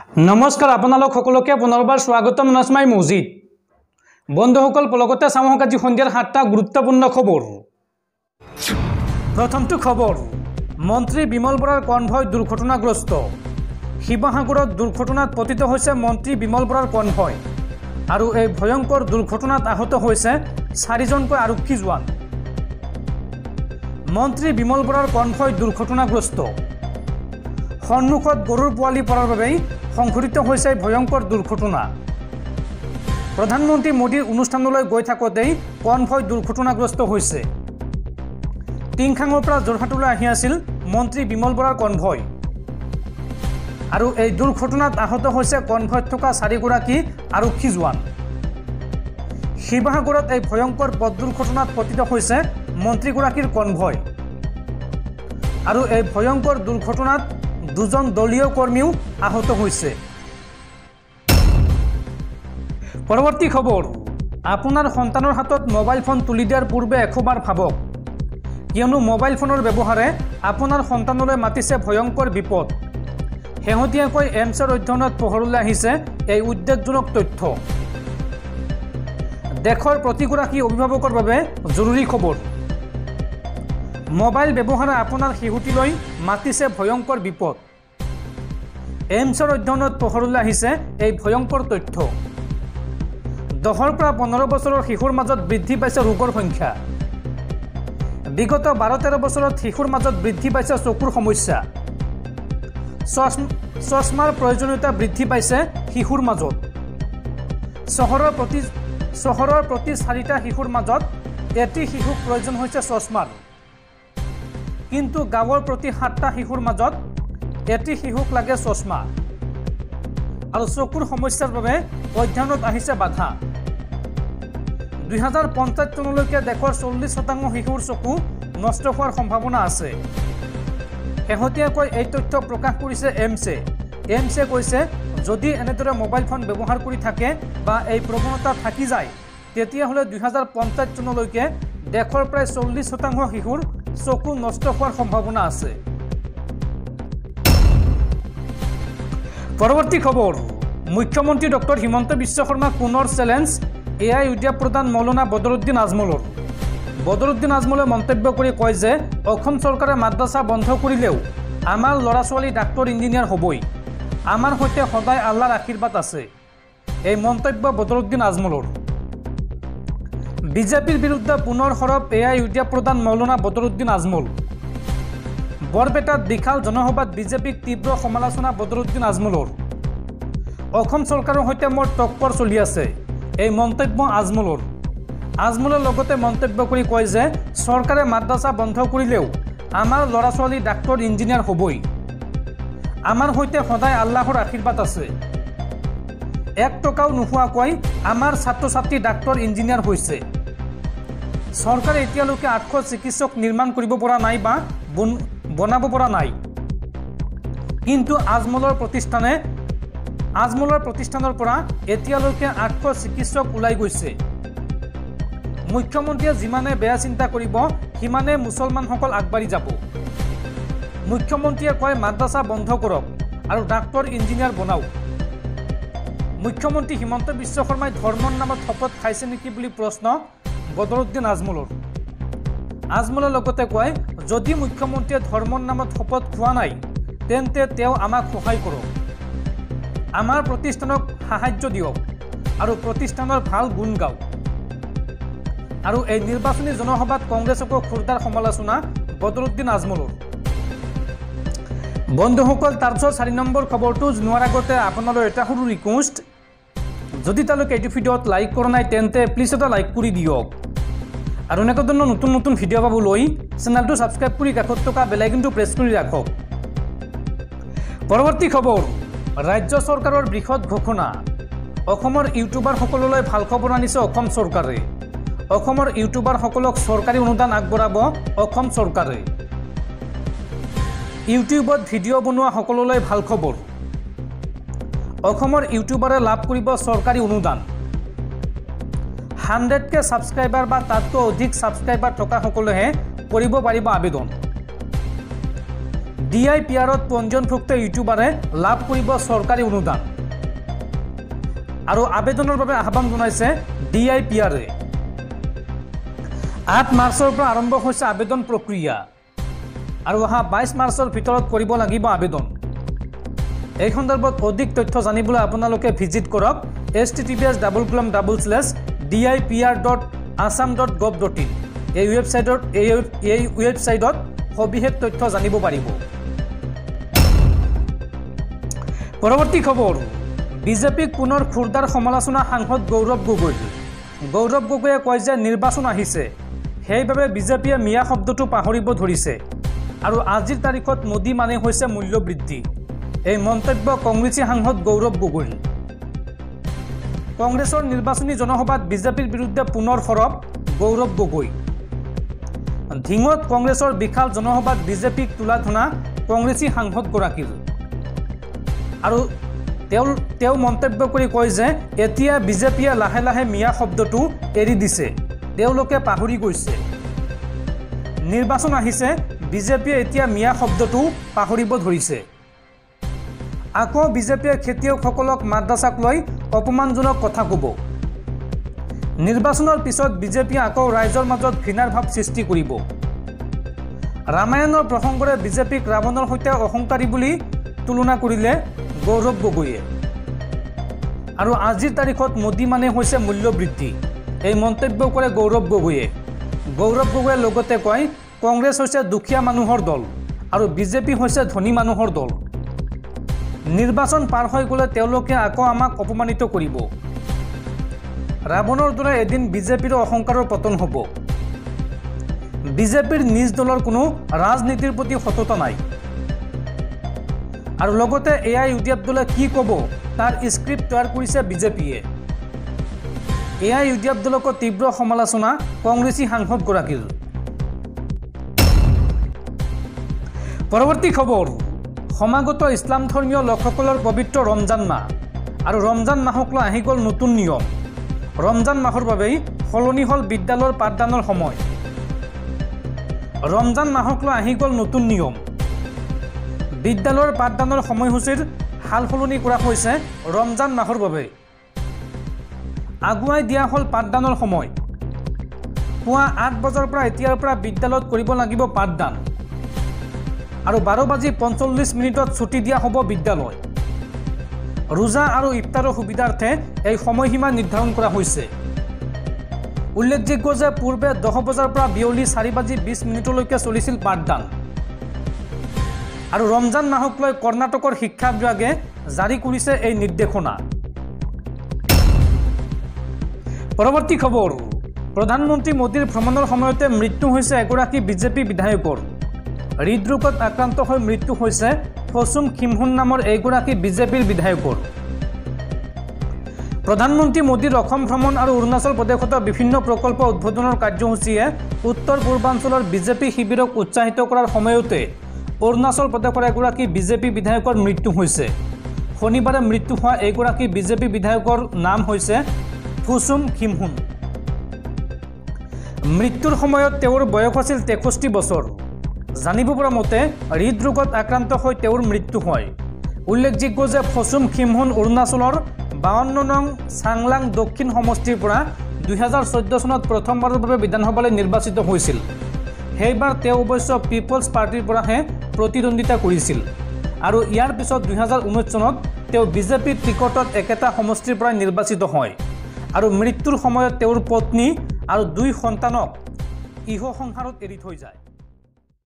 নমস্কাৰ আপোনালোক সকলোকে পুনৰবাৰ স্বাগতম নাজমাই মজিদ বন্ধুসকল পলকতে চামক আজি সন্ধিয়াৰ 7টা গুৰুত্বপূৰ্ণ খবৰ প্ৰথমটো খবৰ মন্ত্ৰী বিমল বৰাৰ কনভয় দুৰ্ঘটনাগ্ৰস্ত শিৱসাগৰত দুৰ্ঘটনাত পতিত হৈছে মন্ত্ৰী বিমল বৰাৰ কনভয় আৰু এই ভয়ংকৰ দুৰ্ঘটনাত আহত হৈছে 4জনকৈ আৰক্ষী জোৱান মন্ত্ৰী বিমল বৰাৰ কনভয় দুৰ্ঘটনাগ্ৰস্ত সন্মুখত গৰুৰ পোৱালি পৰাৰ বাবে সংঘটিত হৈছে ভয়ংকৰ দুৰ্ঘটনা প্ৰধানমন্ত্ৰী মোদীৰ অনুষ্ঠানলৈ গৈ থাকোঁতেই কনভয় দুৰ্ঘটনাগ্ৰস্ত হৈছে টিংখাঙৰ পৰা যোৰহাটলৈ আহি আছিল মন্ত্ৰী বিমল বৰাৰ কনভয় আৰু এই দুৰ্ঘটনাত আহত হৈছে কনভয়ত থকা 4গৰাকী আৰক্ষী জোৱান শিৱসাগৰত এই ভয়ংকৰ পথ দুৰ্ঘটনাত পতিত হৈছে মন্ত্ৰীগৰাকীৰ কনভয় আৰু এই ভয়ংকৰ দুৰ্ঘটনাত 2জন দলীয় কৰ্মীও আহত হৈছে পৰৱৰ্তী খবৰ আপোনাৰ সন্তানৰ হাতত মোবাইল ফোন তুলি দিয়াৰ পূৰ্বে একবাৰ ভাবক কিয়নো মোবাইল ফোনৰ ব্যৱহাৰে আপোনাৰ সন্তানলৈ মাতিছে ভয়ংকৰ বিপদ শেহতীয়াকৈ এমছৰ অধ্যয়নত পোহৰলৈ আহিছে এই উদ্বেগজনক তথ্য দেশৰ প্ৰতিগৰাকী অভিভাৱকৰ বাবে জৰুৰী খবৰ মোবাইল ব্যৱহাৰে আপোনাৰ শিশুটিলৈ মাতিছে ভয়ংকৰ বিপদ এমছৰ অধ্যয়নত পোহৰলৈ আহিছে এই ভয়ংকৰ তথ্য 10 পৰা 15 বছৰৰ শিশুৰ মাজত বৃদ্ধি পাইছে ৰোগৰ সংখ্যা বিগত 12-13 বছৰত শিশুৰ মাজত বৃদ্ধি পাইছে চকুৰ সমস্যা চশমাৰ প্ৰয়োজনীয়তা বৃদ্ধি পাইছে শিশুৰ মাজত চহৰৰ প্ৰতি 4টা শিশুৰ মাজত এটি শিশুক প্ৰয়োজন হৈছে চশমাৰ কিন্তু গাঁৱৰ প্ৰতি 7টা শিশুৰ মাজত এটি শিশুক লাগে চশমা আৰু চকুৰ সমস্যাৰ বাবে অধ্যয়নত আহিছে বাধা 2050 চনলৈকে দেশৰ 40% শিশুৰ চকু নষ্ট হোৱাৰ সম্ভাৱনা আছে শেহতীয়াকৈ এই তথ্য প্ৰকাশ কৰিছে এমছে কৈছে যদি এনেদৰে মোবাইল ফোন ব্যৱহাৰ কৰি থাকে বা এই প্ৰৱণতা থাকি যায় তেতিয়াহ'লে 2050 চনলৈকে দেশৰ প্ৰায় 40% শিশুৰ চকু নষ্ট হোৱাৰ সম্ভাৱনা আছে পৰৱৰ্তী খবৰ মুখ্যমন্ত্ৰী ডক্টৰ হিমন্ত বিশ্ব শৰ্মা পুনৰ চ্যালেঞ্জ এআই উদ্যাপ প্ৰধান মৌলানা বদৰুদ্দিন আজমলে মন্তব্য কৰি কয় যে অসম চৰকাৰে মাদ্ৰাছা বন্ধ কৰিলেও আমাৰ ল'ৰা ছোৱালী ডাক্তৰ ইঞ্জিনিয়াৰ হ'বই আমাৰ সৈতে সদায় আল্লাহৰ আশীৰ্বাদ আছে এই মন্তব্য বদৰুদ্দিন আজমলৰ বিজেপিৰ বিৰুদ্ধে পুনৰ সৰব এআই উদ্যাপ প্ৰধান মৌলানা বদৰুদ্দিন আজমল বৰপেটাত বিশাল জনসভাত বিজেপিক তীব্ৰ সমালোচনা বদৰুদ্দিন আজমলৰ অসম চৰকাৰৰ সৈতে মোৰ টক্কৰ চলি আছে এই মন্তব্য আজমলৰ লগতে মন্তব্য কৰি কয় যে চৰকাৰে মাদ্ৰাছা বন্ধ কৰিলেও আমাৰ ল'ৰা ছোৱালী ডাক্তৰ ইঞ্জিনিয়াৰ হ'বই আমাৰ সৈতে সদায় আল্লাহৰ আশীৰ্বাদ আছে 1 টকাও নোহোৱাকৈ আমাৰ ছাত্ৰ ছাত্ৰী ডাক্তৰ ইঞ্জিনিয়াৰ হৈছে চৰকাৰে এতিয়ালৈকে 800 চিকিৎসক নিৰ্মাণ কৰিব পৰা নাই বা বনাব পৰা নাই কিন্তু আজমলৰ প্ৰতিষ্ঠানৰ পৰা এতিয়ালৈকে 800 চিকিৎসক ওলাই গৈছে মুখ্যমন্ত্ৰীয়ে যিমানে বেয়া চিন্তা কৰিব সিমানে মুছলমানসকল আগবাঢ়ি যাব মুখ্যমন্ত্ৰীয়ে কয় মাদ্ৰাছা বন্ধ কৰক আৰু ডাক্তৰ ইঞ্জিনিয়াৰ বনাওক মুখ্যমন্ত্ৰী হিমন্ত বিশ্ব শৰ্মাই ধৰ্মৰ নামত শপত খাইছে নেকি বুলি প্ৰশ্ন বদৰুদ্দিন আজমলৰ লগতে কয় যদি মুখ্যমন্ত্ৰীয়ে ধৰ্মৰ নামত শপত খোৱা নাই তেন্তে তেওঁ আমাক সহায় কৰক আমাৰ প্ৰতিষ্ঠানক সাহায্য দিয়ক আৰু প্ৰতিষ্ঠানৰ ভাল গুণ গাওক আৰু এই নিৰ্বাচনী জনসভাত কংগ্ৰেছকো খুৰদাৰ সমালোচনা বদৰুদ্দিন আজমলৰ বন্ধুসকল তাৰপিছত 4 নম্বৰ খবৰটো জনোৱাৰ আগতে আপোনালোকৰ এটা সৰু ৰিকুৱেষ্ট যদি তেওঁলোকে এই ভিডিঅ'ত লাইক কৰা নাই তেন্তে প্লিজ এটা লাইক কৰি দিয়ক আৰু এনেকুৱা ধৰণৰ নতুন ভিডিঅ' পাবলৈ চেনেলটো ছাবস্ক্ৰাইব কৰি কাষত থকা বেল আইকনটো প্ৰেছ কৰি ৰাখক পৰৱৰ্তী খবৰ ৰাজ্য চৰকাৰৰ বৃহৎ ঘোষণা অসমৰ ইউটিউবাৰসকললৈ ভাল খবৰ আনিছে অসম চৰকাৰে অসমৰ ইউটিউবাৰসকলক চৰকাৰী অনুদান আগবঢ়াব অসম চৰকাৰে ইউটিউবত ভিডিঅ' বনোৱা সকললৈ ভাল খবৰ অসমৰ ইউটিউবাৰে লাভ কৰিব চৰকাৰী অনুদান 100K ছাবস্ক্ৰাইবাৰ বা তাতকৈ অধিক ছাবস্ক্ৰাইবাৰ থকা সকলেহে কৰিব পাৰিব আবেদন DIPRত পঞ্জীয়নভুক্ত ইউটিউবাৰে লাভ কৰিব চৰকাৰী অনুদান আৰু আবেদনৰ বাবে আহ্বান জনাইছে DIPRে 8 মাৰ্চৰ পৰা আৰম্ভ হৈছে আবেদন প্ৰক্ৰিয়া আৰু অহা 22 মাৰ্চৰ ভিতৰত কৰিব লাগিব আবেদন এই সন্দৰ্ভত অধিক তথ্য জানিবলৈ আপোনালোকে ভিজিট কৰক https://dipr.assam.gov.in এই ৱেবছাইটত সবিশেষ তথ্য জানিব পাৰিব পৰৱৰ্তী খবৰ বিজেপিক পুনৰ খুৰদাৰ সমালোচনা সাংসদ গৌৰৱ গগৈয়ে কয় যে নিৰ্বাচন আহিছে সেইবাবে বিজেপিয়ে মিয়া শব্দটো পাহৰিব ধৰিছে আৰু আজিৰ তাৰিখত মোদী মানে হৈছে মূল্য বৃদ্ধি এই মন্তব্য কংগ্ৰেছী সাংসদ গৌৰৱ গগৈ কংগ্ৰেছৰ নিৰ্বাচনী জনসভাত বিজেপিৰ বিৰুদ্ধে পুনৰ সৰব গৌৰৱ গগৈ ধিঙত কংগ্ৰেছৰ বিশাল জনসভাত বিজেপিক তোলা ধনা কংগ্ৰেছী সাংসদগৰাকীৰ আৰু তেওঁ মন্তব্য কৰি কয় যে এতিয়া বিজেপিয়ে লাহে লাহে মিয়া শব্দটো এৰি দিছে তেওঁলোকে পাহৰি গৈছে নিৰ্বাচন আহিছে বিজেপিয়ে এতিয়া মিয়া শব্দটো পাহৰিব ধৰিছে আকৌ বিজেপিয়ে খেতিয়কসকলক মাদ্ৰাসাক লৈ অপমানজনক কথা ক'ব নিৰ্বাচনৰ পিছত বিজেপিয়ে আকৌ ৰাইজৰ মাজত ঘৃণাৰ ভাৱ সৃষ্টি কৰিব ৰামায়ণৰ প্ৰসংগৰে বিজেপিক ৰাৱণৰ সৈতে অহংকাৰী বুলি তুলনা কৰিলে গৌৰৱ গগৈয়ে আৰু আজিৰ তাৰিখত মোদী মানে হৈছে মূল্য বৃদ্ধি এই মন্তব্য কৰে গৌৰৱ গগৈয়ে লগতে কয় কংগ্ৰেছ হৈছে দুখীয়া মানুহৰ দল আৰু বিজেপি হৈছে ধনী মানুহৰ দল নিৰ্বাচন পাৰ হৈ গ'লে তেওঁলোকে আকৌ আমাক অপমানিত কৰিব ৰাৱণৰ দৰে এদিন বিজেপিৰ অহংকাৰৰ পতন হ'ব বিজেপিৰ নিজ দলৰ কোনো ৰাজনীতিৰ প্ৰতি সততা নাই আৰু লগতে AIUDF দলে কি ক'ব তাৰ স্ক্ৰিপ্ট তৈয়াৰ কৰিছে বিজেপিয়ে AIUDF দলক তীব্ৰ সমালোচনা কংগ্ৰেছী সাংসদগৰাকীৰ পৰৱৰ্তী খবৰ সমাগত ইছলাম ধৰ্মীয় লোকসকলৰ পবিত্ৰ ৰমজান মাহ আৰু ৰমজান মাহক লৈ আহি গ'ল নতুন নিয়ম ৰমজান মাহৰ বাবেই সলনি হ'ল বিদ্যালয়ৰ পাঠদানৰ সময় ৰমজান মাহক লৈ আহি গ'ল নতুন নিয়ম বিদ্যালয়ৰ পাঠদানৰ সময়সূচীৰ হাল সলনি কৰা হৈছে ৰমজান মাহৰ বাবে আগুৱাই দিয়া হ'ল পাঠদানৰ সময় পুৱা 8 বজাৰ পৰা এতিয়াৰ পৰা বিদ্যালয়ত কৰিব লাগিব পাঠদান আৰু 12:45 ছুটি দিয়া হ'ব বিদ্যালয় ৰোজা আৰু ইফতাৰৰ সুবিধাৰ্থে এই সময়সীমা নিৰ্ধাৰণ কৰা হৈছে উল্লেখযোগ্য যে পূৰ্বে 10 বজাৰ পৰা বিয়লি 4:20 চলিছিল পাঠদান আৰু ৰমজান মাহক লৈ কৰ্ণাটকৰ শিক্ষা বিভাগে জাৰি কৰিছে এই নিৰ্দেশনা পৰৱৰ্তী খবৰ প্ৰধানমন্ত্ৰী মোদীৰ ভ্ৰমণৰ সময়তে মৃত্যু হৈছে এগৰাকী বিজেপি বিধায়কৰ হৃদৰোগত আক্ৰান্ত হৈ মৃত্যু হৈছে ফচুম খিমহুন নামৰ এগৰাকী বিজেপিৰ বিধায়কৰ প্ৰধানমন্ত্ৰী মোদীৰ অসম ভ্ৰমণ আৰু অৰুণাচল প্ৰদেশত বিভিন্ন প্ৰকল্প উদ্বোধনৰ কাৰ্যসূচীয়ে উত্তৰ পূৰ্বাঞ্চলৰ বিজেপি শিবিৰক উৎসাহিত কৰাৰ সময়তে অৰুণাচল প্ৰদেশৰ এগৰাকী বিজেপি বিধায়কৰ মৃত্যু হৈছে শনিবাৰে মৃত্যু হোৱা এগৰাকী বিজেপি বিধায়কৰ নাম হৈছে ফচুম খিমহুন মৃত্যুৰ সময়ত তেওঁৰ বয়স আছিল 63 বছৰ জানিব পৰা মতে হৃদৰোগত আক্ৰান্ত হৈ তেওঁৰ মৃত্যু হয় উল্লেখযোগ্য যে ফচুম খিমহুন অৰুণাচলৰ 52 নং চাংলাং দক্ষিণ সমষ্টিৰ পৰা 2014 চনত প্ৰথমবাৰৰ বাবে বিধানসভালৈ নিৰ্বাচিত হৈছিল সেইবাৰ তেওঁ অৱশ্য পিপলছ পাৰ্টিৰ পৰাহে প্ৰতিদ্বন্দ্বিতা কৰিছিল আৰু ইয়াৰ পিছত 2019 চনত তেওঁ বিজেপিৰ টিকটত একেটা সমষ্টিৰ পৰা নিৰ্বাচিত হয় আৰু মৃত্যুৰ সময়ত তেওঁৰ পত্নী আৰু 2 সন্তানক ইহ সংসাৰত এৰি থৈ যায়